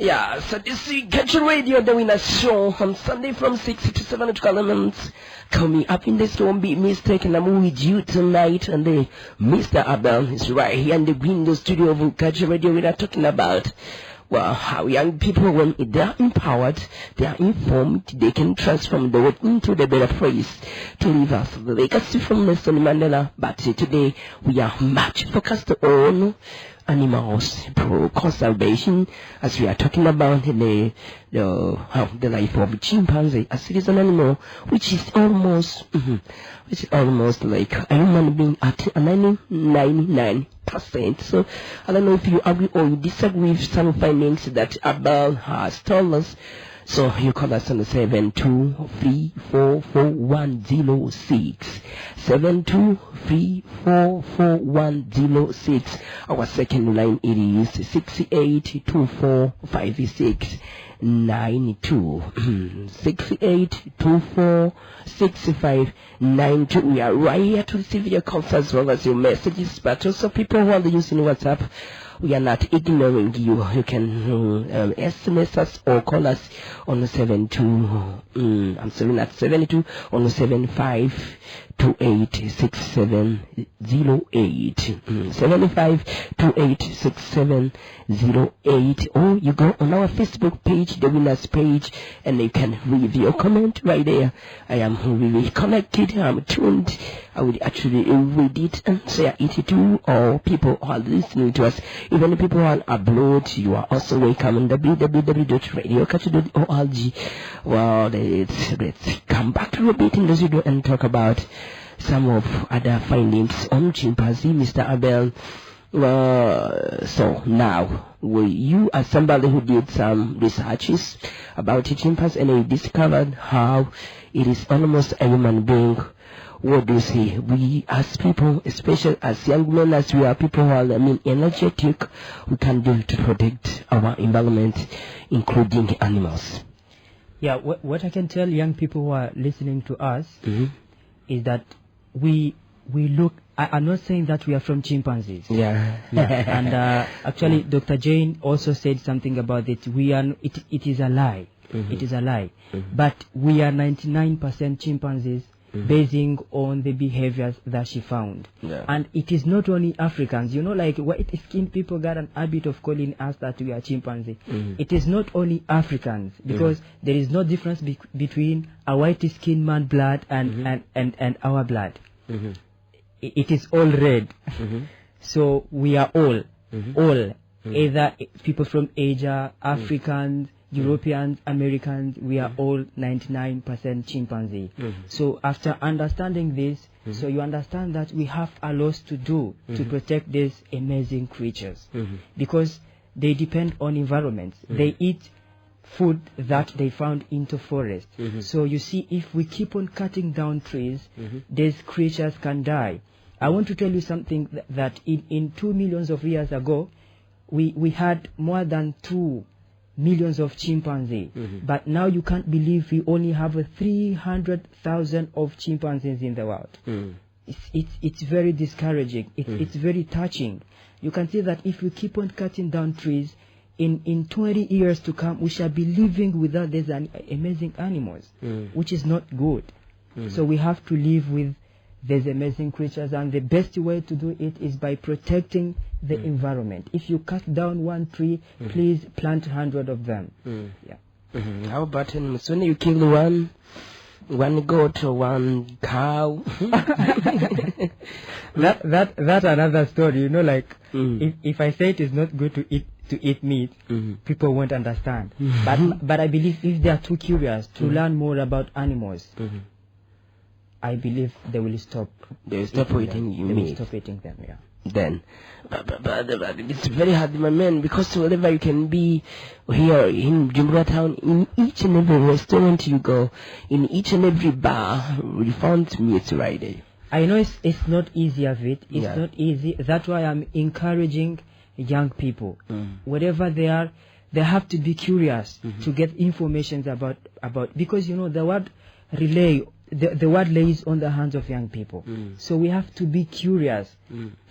Yeah, so this is Catch Radio doing a show on Sunday from 6 to 7 elements. Coming up in this, don't be mistaken, I'm with you tonight, and Mr. Abel is right here in the window studio of Catch Radio. We are talking about, well, how young people, when they are empowered, they are informed, they can transform the world into the better place to leave us the legacy from Nelson Mandela. But today, we are much focused on animals, pro-conservation, as we are talking about the life of a chimpanzee, as it is an animal which is almost like a human being at 99%. So I don't know if you agree or you disagree with some findings that Abel has told us. So you call us on the 723444106. 723444106. Our second line it is 68245692. 68246592. We are right here to receive your calls as well as your messages, but also people who are using WhatsApp. We are not ignoring you. You can SMS us or call us on 72 on 75286708 75286708, or you go on our Facebook page, the winners page, and you can leave your comment right there. I am really connected, I'm tuned. I will actually read it and share it to all people who are listening to us. Even the people who are abroad, you are also welcome on www.radiocatch.org. Well, let's come back to a bit in the studio and talk about some of other findings on chimpanzee, Mr. Abel. So now, you as somebody who did some researches about a chimpanzee and you discovered how it is almost a human being. What do you say? We as people, especially as young men, as we are people who are, energetic, we can do to protect our environment, including animals. Yeah, what I can tell young people who are listening to us is that we look. I'm not saying that we are from chimpanzees. Yeah. And actually, Dr. Jane also said something about it. It is a lie. It is a lie. But we are 99% chimpanzees. Basing on the behaviors that she found. Yeah. And it is not only Africans. You know, like white-skinned people got an habit of calling us that we are chimpanzee. It is not only Africans, because there is no difference between a white-skinned man blood and our blood. It is all red. So we are all, either people from Asia, Africans, Europeans, Americans, we are all 99% chimpanzee. So after understanding this, so you understand that we have a lot to do to protect these amazing creatures, because they depend on environments. They eat food that they found into forest. So you see, if we keep on cutting down trees, these creatures can die. I want to tell you something that in 2 million of years ago, we had more than 2 millions of chimpanzees, but now you can't believe we only have 300,000 of chimpanzees in the world. It's very discouraging. It's very touching. You can see that if we keep on cutting down trees, in 20 years to come, we shall be living without these amazing animals, which is not good. So we have to live with these amazing creatures, and the best way to do it is by protecting the environment. If you cut down one tree, please plant 100 of them. Yeah. How about when you kill one goat or one cow? That's another story. You know, like if I say it is not good to eat meat, people won't understand. But I believe if they are too curious to learn more about animals, I believe they will stop. They will stop eating meat. They will stop eating them. Yeah. Then, but it's very hard, my man, because wherever you can be here in Jumbura town, in each and every restaurant you go, in each and every bar, we found meat right there. I know it's not easy of it. It's not easy. That's why I'm encouraging young people, wherever they are, they have to be curious to get information about because you know the word relay. The word lays on the hands of young people. So we have to be curious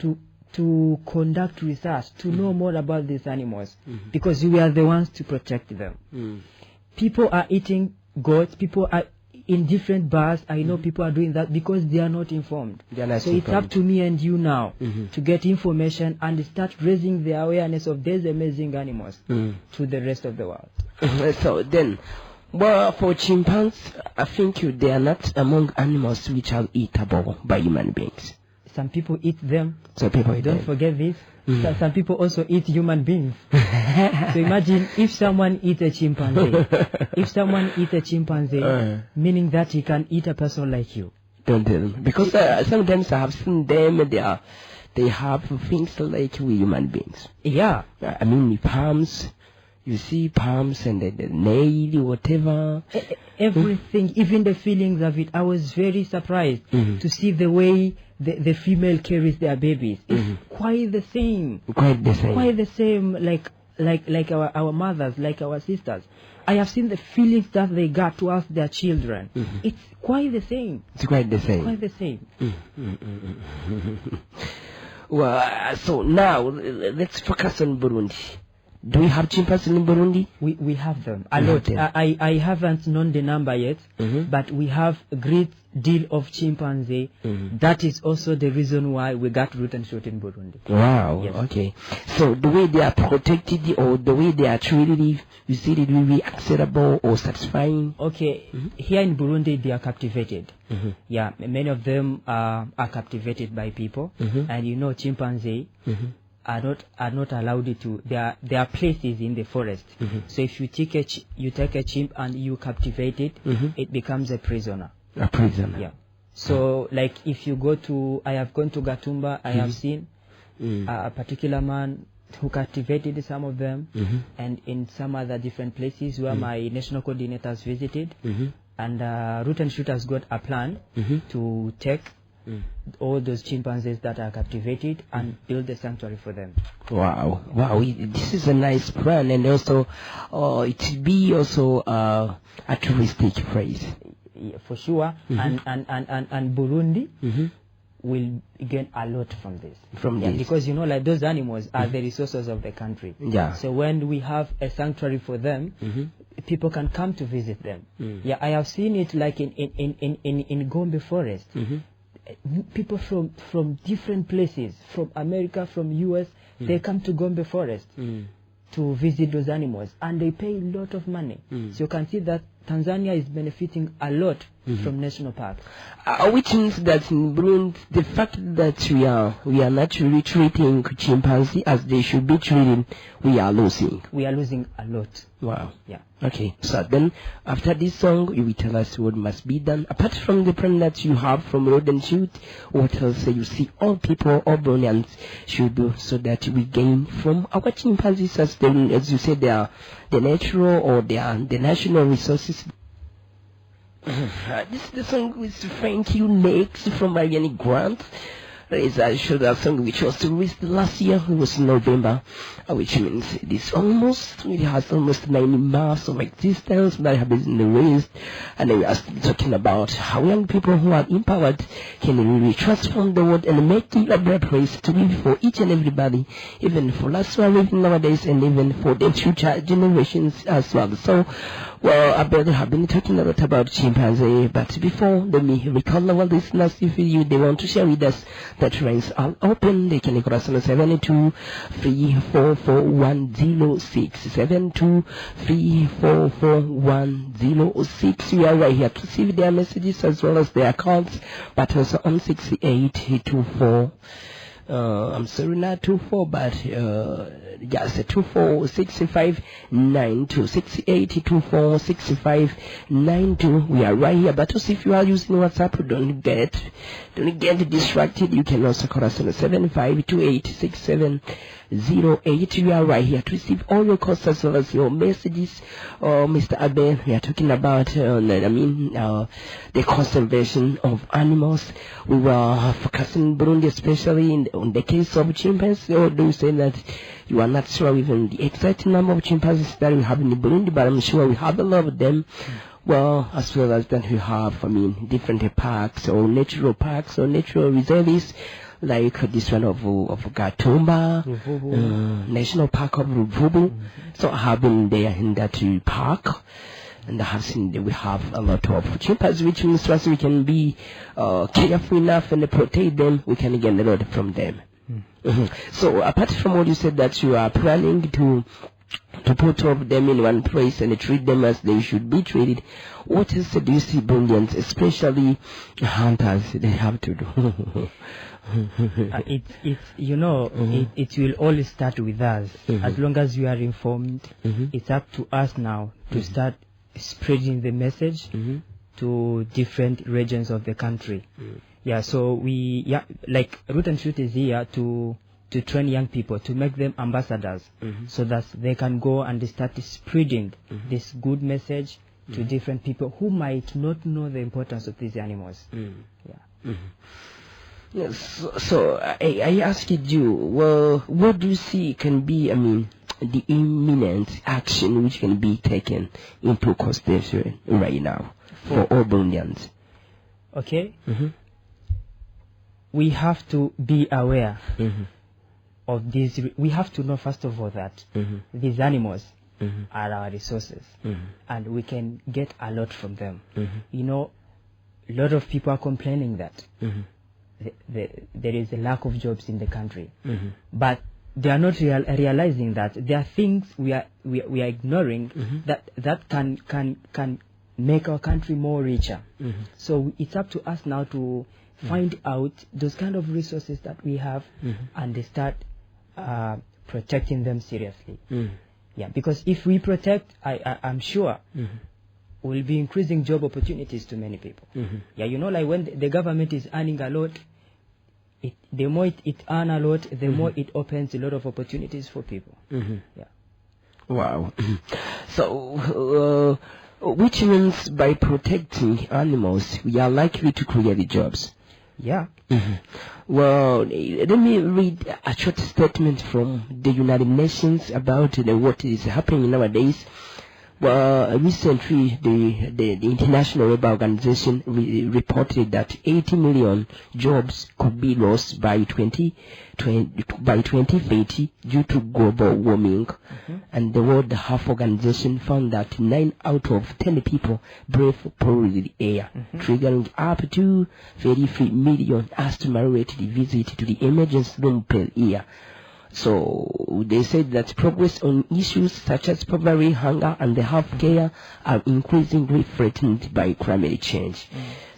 to to conduct research, to know more about these animals, because we are the ones to protect them. People are eating goats, people are in different bars. I know people are doing that because they are not informed. So it's up to me and you now to get information and start raising the awareness of these amazing animals to the rest of the world. So then, well, for chimpanzees, I think they are not among animals which are eatable by human beings. Some people eat them. So people don't forget this. Some people also eat human beings. So imagine if someone eats a chimpanzee. Meaning that he can eat a person like you. Don't tell me. Because sometimes I have seen them, they have things like we human beings. Yeah. I mean, the palms. You see palms and the nail, whatever. Everything, even the feelings of it. I was very surprised to see the way the female carries their babies. It's quite the same. Quite the same, like our mothers, like our sisters. I have seen the feelings that they got towards their children. It's quite the same. It's quite the same. Quite the same. Well, so now let's focus on Burundi. Do we have chimpanzees in Burundi? We have them a lot. I haven't known the number yet, but we have a great deal of chimpanzee. That is also the reason why we got root and shoot in Burundi. Wow. Yes. Okay. So the way they are protected or the way they are treated, you see it will be acceptable or satisfying? Okay. Here in Burundi, they are captivated. Yeah, many of them are captivated by people, and you know, chimpanzee. Are not allowed to. There are places in the forest. So if you take a chimp and you captivate it, it becomes a prisoner. A prisoner. Yeah. So like if you go to, I have gone to Gatumba. I have seen a particular man who captivated some of them, and in some other different places where my national coordinators visited, and Root and Shoot has got a plan to take all those chimpanzees that are captivated and build a sanctuary for them. Wow. This is a nice plan, and also it will be also a touristic place. Yeah, for sure. And Burundi will gain a lot from this. This. Because you know, like those animals are the resources of the country. Yeah. So when we have a sanctuary for them, people can come to visit them. Yeah, I have seen it like in Gombe Forest. People from different places, from America, from US, they come to Gombe Forest to visit those animals, and they pay a lot of money. So you can see that Tanzania is benefiting a lot from national parks. Which means that in Burundi, the fact that we are not really treating chimpanzee as they should be treated, we are losing. We are losing a lot. Wow. Yeah. Okay. So then, after this song, you will tell us what must be done. Apart from the plan that you have from Road and Shoot, what else you see all people, all Burundians should do so that we gain from our chimpanzees, as you said, they are the natural or they are the national resources. This is the song with Thank You Next from Ariana Grant. It's a song which was released last year. It was in November, which means it has almost 9 months of existence that have been released. And we are still talking about how young people who are empowered can really transform the world and make it a better place to live for each and everybody, even for us who are living nowadays and even for the future generations as well. So, well, I better have been talking a lot about chimpanzee, but before, let me recall our listeners, if they want to share with us, the trains are open. They can call us on 72-344-106, 72-344-106. We are right here to receive their messages as well as their calls, but also on 6824. I'm sorry, not 24, but yes, 246592, 68246592. We are right here. But also if you are using WhatsApp, don't get distracted. You can also call us on 75286708. We are right here to receive all your calls as well as your messages. Mr. Abe, we are talking about the conservation of animals. We were focusing Burundi, especially on the case of chimpanzees. Or do you say that you are not sure even the exact number of chimpanzees that we have in Burundi, but I'm sure we have a lot of them. Well, as well as that we have, different parks or natural reserves like this one of Gatumba, National Park of Ruvubu. So I have been there in that park. And I have seen that we have a lot of chimpanzees, which means once we can be careful enough and protect them, we can get a lot from them. So apart from what you said that you are planning to put all of them in one place and treat them as they should be treated, what else do you see Burundians, especially hunters, they have to do? It will all start with us. As long as we are informed, it's up to us now to start spreading the message to different regions of the country. So like Root and Shoot is here to train young people, to make them ambassadors, so that they can go and start spreading this good message to different people who might not know the importance of these animals. Yes, so I asked you, well, what do you see can be, the imminent action which can be taken into consideration right now for all Burundians? Okay. We have to be aware of these. We have to know, first of all, that these animals are our resources, and we can get a lot from them. A lot of people are complaining that there is a lack of jobs in the country, but they are not realizing that there are things we are ignoring that can make our country more richer. So it's up to us now to find out those kind of resources that we have and start protecting them seriously. Because if we protect, I'm sure we'll be increasing job opportunities to many people. Like when the government is earning a lot, the more it earns a lot, the more it opens a lot of opportunities for people. Wow. So, which means by protecting animals, we are likely to create jobs. Well, let me read a short statement from the United Nations about what is happening nowadays. Well, recently, the International Labour Organization reported that 80 million jobs could be lost by 2030 due to global warming. And the World Health Organization found that 9 out of 10 people breathe polluted air, triggering up to 33 million asthma-related visits to the emergency room per year. So they said that progress on issues such as poverty, hunger, and the health care are increasingly threatened by climate change.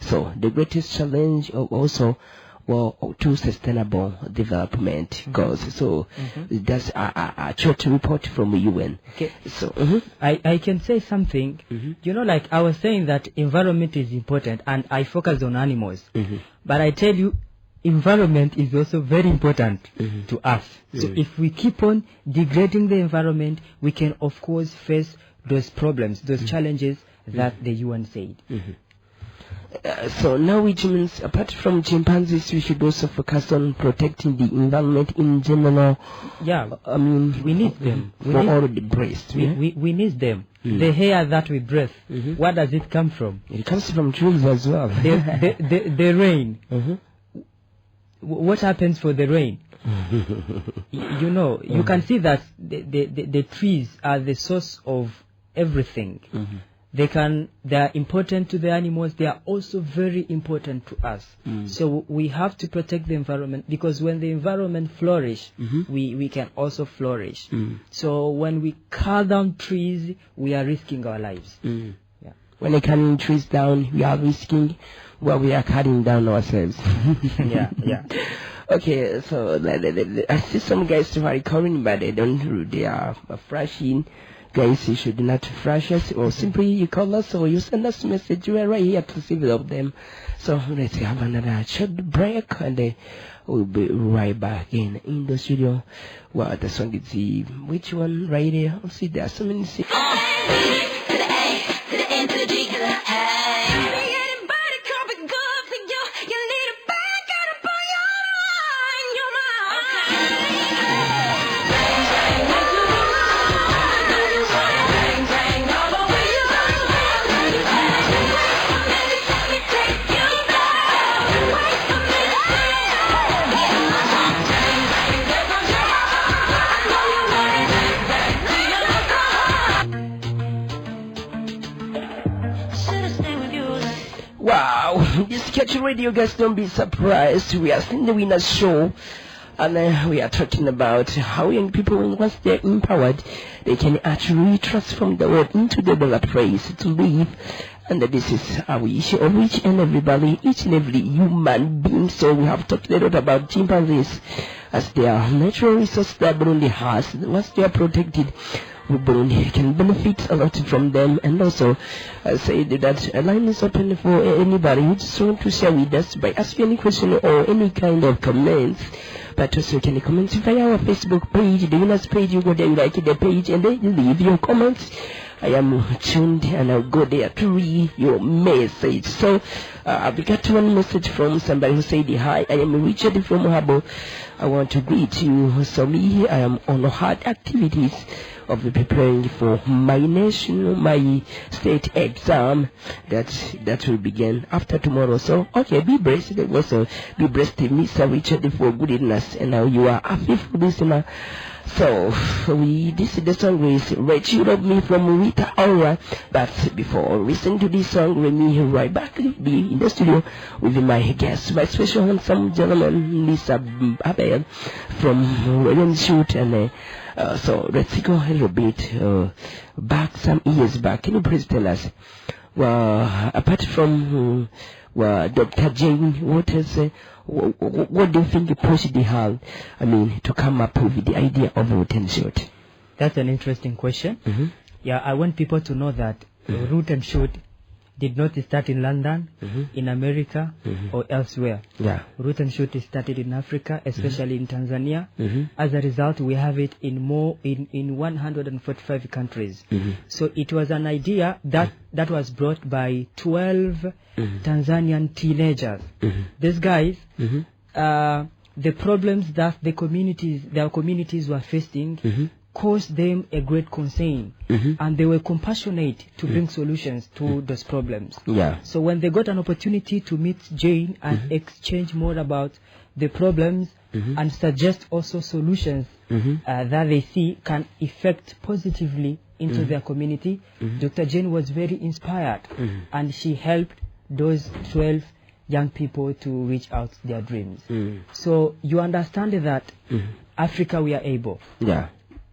So the greatest challenge also to sustainable development goals. So that's a short report from the UN. Okay. So I can say something. Like I was saying that environment is important, and I focus on animals. But I tell you, environment is also very important to us. So if we keep on degrading the environment, we can of course face those problems, those challenges that the UN said. So now, which means apart from chimpanzees, we should also focus on protecting the environment in general. We need them. All the breath. We need them. The air that we breathe, where does it come from? It comes from trees as well. The rain. What happens for the rain? You can see that the trees are the source of everything. They are important to the animals. They are also very important to us. So we have to protect the environment, because when the environment flourish, we can also flourish. So when we cut down trees, we are risking our lives. When they cutting trees down, we are risking. We are cutting down ourselves. Okay, so I see some guys who are recording, but they are flashing. Guys, you should not flash us, or simply you call us or you send us a message. We are right here to receive of them. So let's have another short break, and we'll be right back in the studio. Well, the song is which one right here? Let's see, there are so many. To the A, to the N, to the G, to the A. Wow, this Catch Radio, guys, don't be surprised. We are still the Winner's Show. And we are talking about how young people, once they're empowered, they can actually transform the world into the better place to live. And this is our wish of each and everybody, each and every human being. So we have talked a lot about chimpanzees as their natural resource that Burundi has. Once they are protected, Burundi can benefit a lot from them. And also, I say that a line is open for anybody who just want to share with us by asking any question or any kind of comments. But also you can comment via our Facebook page, the Winners page. You go there, you like the page, and then you leave your comments. I am tuned and I'll go there to read your message. So we got one message from somebody who said, hi, I am Richard from Habo. I want to greet you. So me, I am on hard activities of preparing for my my state exam that will begin after tomorrow. So okay, be blessed. Also be blessed, Mr. Richard, for goodness. And now you are a faithful listener. So this is the song is Rich You Love Me from Rita Aura. But before listening to this song, let me right back in the studio with my guest, my special handsome gentleman, Lisa Abel from William Shoot. And so let's go a little bit back, some years back. Can you please tell us, apart from Dr. Jane Waters, what do you think pushed the hall, to come up with the idea of root and shoot? That's an interesting question. Mm-hmm. Yeah, I want people to know that root and shoot did not start in London, in America, or elsewhere. Yeah. Root and shoot is started in Africa, especially in Tanzania. As a result, we have it in 145 countries. So it was an idea that was brought by 12 Tanzanian teenagers. These guys, the problems that their communities were facing caused them a great concern, and they were compassionate to bring solutions to those problems. Yeah. So when they got an opportunity to meet Jane and exchange more about the problems and suggest also solutions that they see can affect positively into their community, Dr. Jane was very inspired, and she helped those 12 young people to reach out their dreams. So you understand that Africa, we are able. Yeah.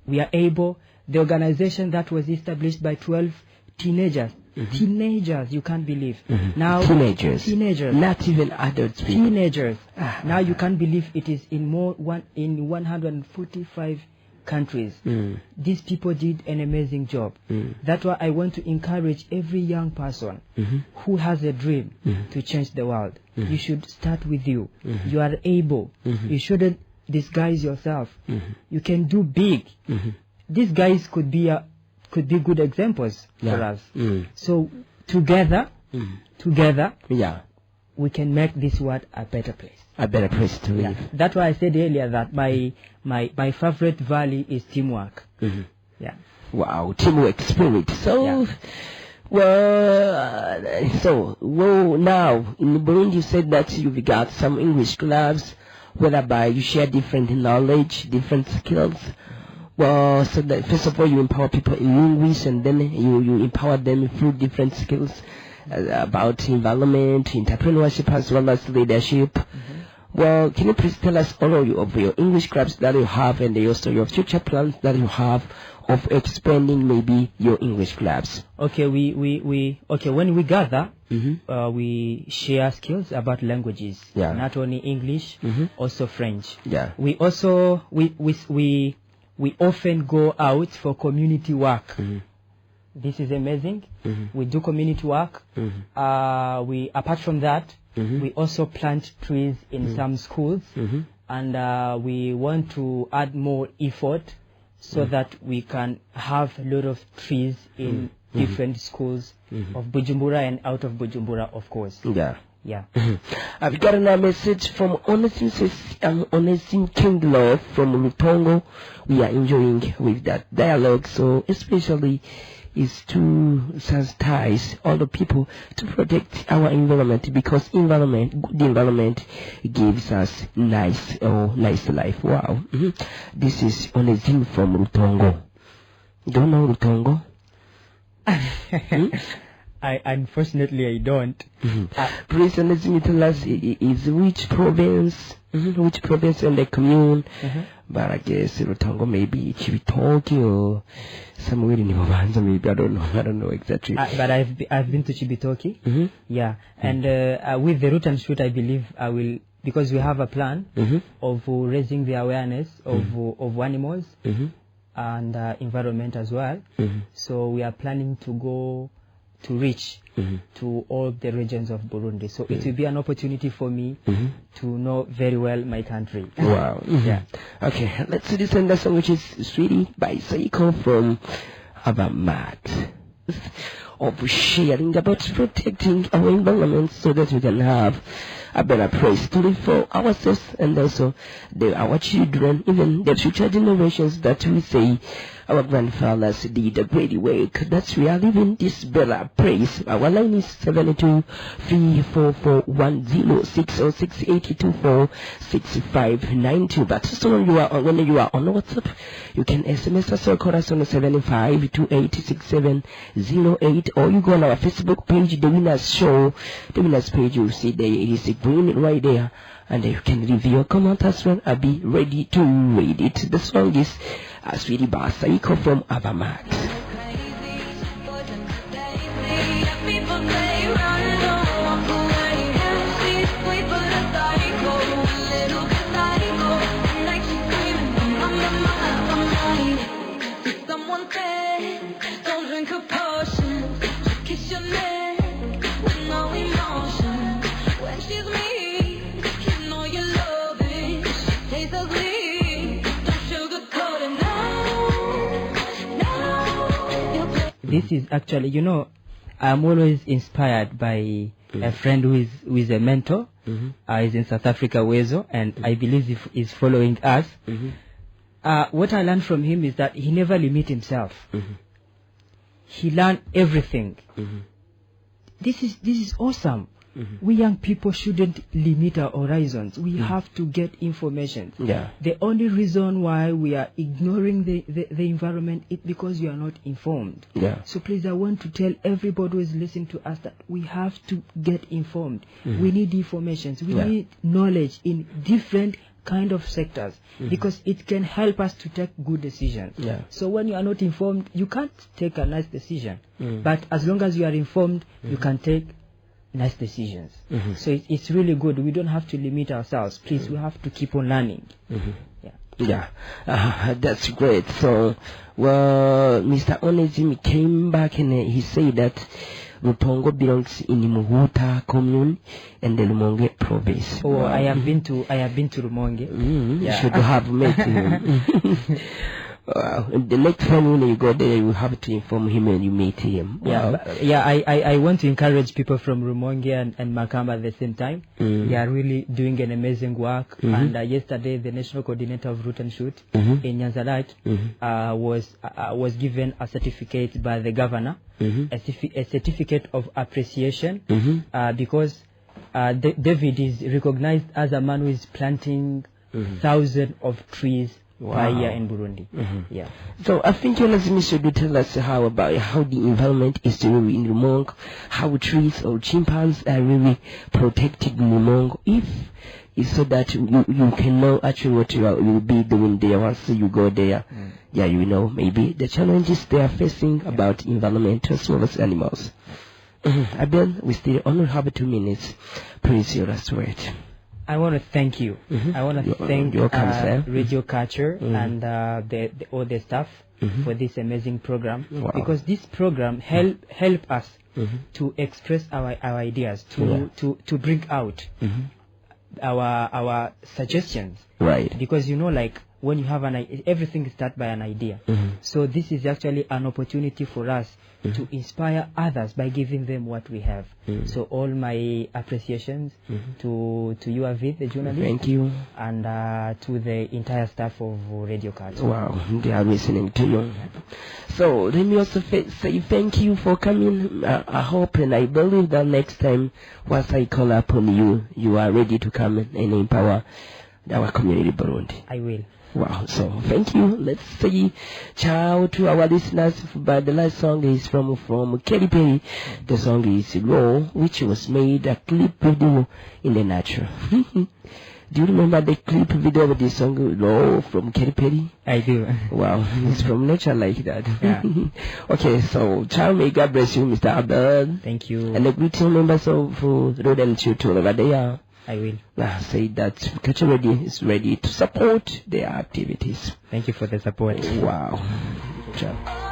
We are able. The organization that was established by 12 teenagers. Teenagers, you can't believe. Now Teenagers. Not even adults. Teenagers. Now you can't believe it is in 145 countries. These people did an amazing job. That's why I want to encourage every young person who has a dream to change the world. You should start with you. You are able. You shouldn't disguise yourself. You can do big. These guys could be good examples for us. So together, yeah, we can make this world a better place. A better place to live. Yeah. That's why I said earlier that my favorite value is teamwork. Yeah. Wow, teamwork spirit. So, now in Burundi you said that you've got some English clubs whereby you share different knowledge, different skills. Well, so that first of all you empower people in English, and then you empower them through different skills about environment, entrepreneurship, as well as leadership. Well, can you please tell us all of your English clubs that you have, and also your future plans that you have of expanding maybe your English clubs? Okay, when we gather, we share skills about languages. Yeah. Not only English, also French. Yeah. We also we often go out for community work. This is amazing. We do community work. Apart from that, we also plant trees in some schools, and we want to add more effort so that we can have a lot of trees in different schools of Bujumbura and out of Bujumbura, of course. Yeah. I've got a message from Onesim King Love from Lutongo. We are enjoying with that dialogue, so especially is to sensitize all the people to protect our environment, because good environment gives us nice life. Wow. This is Onesim from Lutongo. Don't know Lutongo? Unfortunately I don't. Please let me tell us is which province in the commune. But I guess Rutongo maybe Chibitoki or somewhere in Movanza, maybe I don't know exactly. But I've been to Chibitoki. Yeah, and with the root and shoot, I believe I will, because we have a plan of raising the awareness of animals and environment as well. So we are planning to go to reach to all the regions of Burundi. So it will be an opportunity for me to know very well my country. Wow. Yeah. Okay, let's listen to the song which is Sweetie by Seiko from Abamat. Of sharing about protecting our environment so that we can have a better place to live for ourselves and also our children, even the future generations that we say our grandfathers did a great work. That we are living this better place. Our line is 7234410606824659. But so when you are on WhatsApp, you can SMS us or call us on 75286708, or you go on our Facebook page, The Winners Show. The Winners page, you see there it is green right there, and you can leave your comment as well. I'll be ready to read it. The song is Sweetie by Seiko from Abamat. This is actually, I'm always inspired by a friend who is a mentor. He's in South Africa, Wezo, and I believe he's following us. What I learned from him is that he never limits himself. He learned everything. This is awesome. We young people shouldn't limit our horizons. We have to get information. The only reason why we are ignoring the environment is because we are not informed. So please, I want to tell everybody who is listening to us that we have to get informed. We need information. We need knowledge in different kind of sectors because it can help us to take good decisions. So when you are not informed, you can't take a nice decision. But as long as you are informed, you can take nice decisions. So it's really good. We don't have to limit ourselves. Please, we have to keep on learning. That's great. So, well, Mr. Onezimi came back and he said that Rutongo belongs in the Muhuta commune and the Rumonge province. Oh, I have been to Rumonge. You should have met him. The next time when you go there, you have to inform him and you meet him. I want to encourage people from Rumonge and Makamba at the same time. They are really doing an amazing work. And yesterday, the national coordinator of Root and Shoot in Nyanzalat was given a certificate by the governor, a certificate of appreciation, because David is recognized as a man who is planting thousands of trees per year in Burundi. So I think Onezimi should tell us how the environment is really in Rumonge, how trees or chimpanzees are really protected in Rumonge, if it's so that you can know actually what you will be doing there once you go there. Maybe the challenges they are facing about environment as well as animals. Abel, we still only have 2 minutes. Please, your last word. I want to thank you. I want to thank Radio Culture and all the staff for this amazing program, because this program help us to express our ideas, to bring out our suggestions. Right. Because when you have everything starts by an idea. So this is actually an opportunity for us to inspire others by giving them what we have. So all my appreciations to you, Avid, the journalist. Thank you. And to the entire staff of Radio Culture. Wow, they are listening to you. So let me also say thank you for coming. I hope and I believe that next time, once I call upon you, you are ready to come and empower our community, Burundi. I will. Wow, so thank you. Let's say ciao to our listeners. But the last song is from Katy Perry. The song is Raw, which was made a clip video in the natural. Do you remember the clip video of this song Raw from Katy Perry? I do. Wow, it's from nature like that. Yeah. Okay, so ciao, may God bless you, Mr. Abel. Thank you. And the greeting members of Road and Children over there. I will. Say that Culture Radio is ready to support their activities. Thank you for the support. Wow. Ciao.